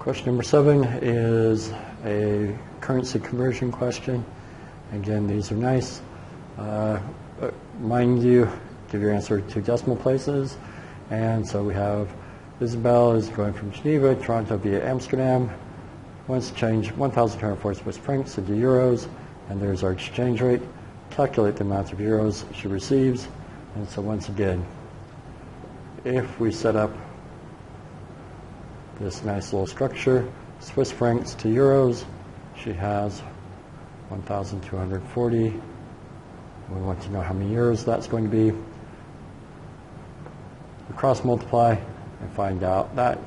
Question number 7 is a currency conversion question. Again, these are nice. Mind you, give your answer 2 decimal places. And so we have Isabel is going from Geneva, Toronto via Amsterdam. Wants to change 1,204 Swiss francs into euros, and there's our exchange rate. Calculate the amount of euros she receives. And so once again, if we set up this nice little structure, Swiss francs to euros, she has 1,240. We want to know how many euros that's going to be. We cross multiply and find out that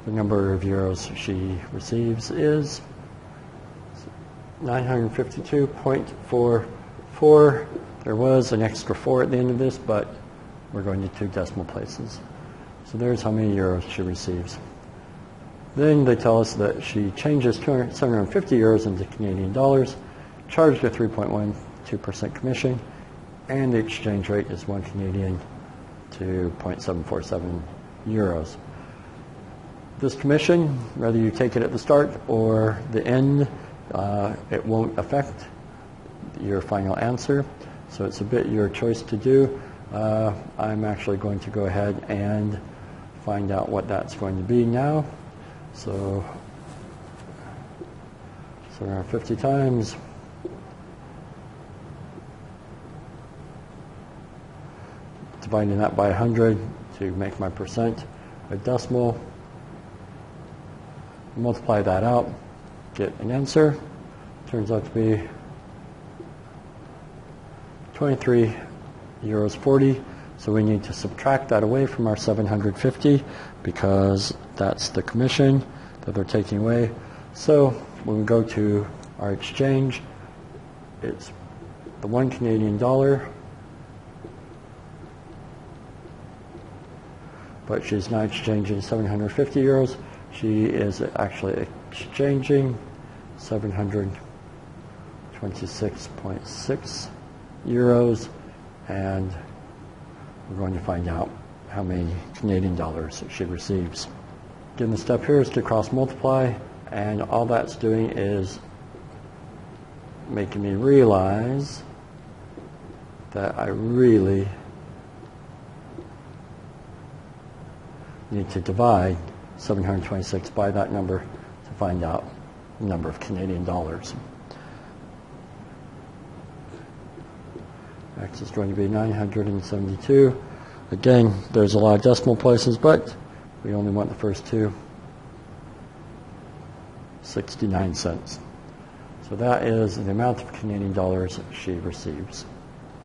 the number of euros she receives is 952.44. There was an extra 4 at the end of this, but we're going to 2 decimal places. So there's how many euros she receives. Then they tell us that she changes 750 euros into Canadian dollars, charged a 3.12% commission, and the exchange rate is 1 Canadian to 0.747 euros. This commission, whether you take it at the start or the end, it won't affect your final answer. So it's a bit your choice to do. I'm actually going to go ahead and find out what that's going to be now. So 750 times dividing that by 100 to make my percent a decimal. Multiply that out, get an answer. Turns out to be 23 euros 40. So we need to subtract that away from our 750 because that's the commission that they're taking away. So when we go to our exchange, it's the 1 Canadian dollar, but she's not exchanging 750 euros. She is actually exchanging 726.6 euros, and we're going to find out how many Canadian dollars she receives. Again, the step here is to cross multiply, and all that's doing is making me realize that I really need to divide 726 by that number to find out the number of Canadian dollars. X is going to be 972. Again, there's a lot of decimal places, but we only want the first 2. 69 cents. So that is the amount of Canadian dollars she receives.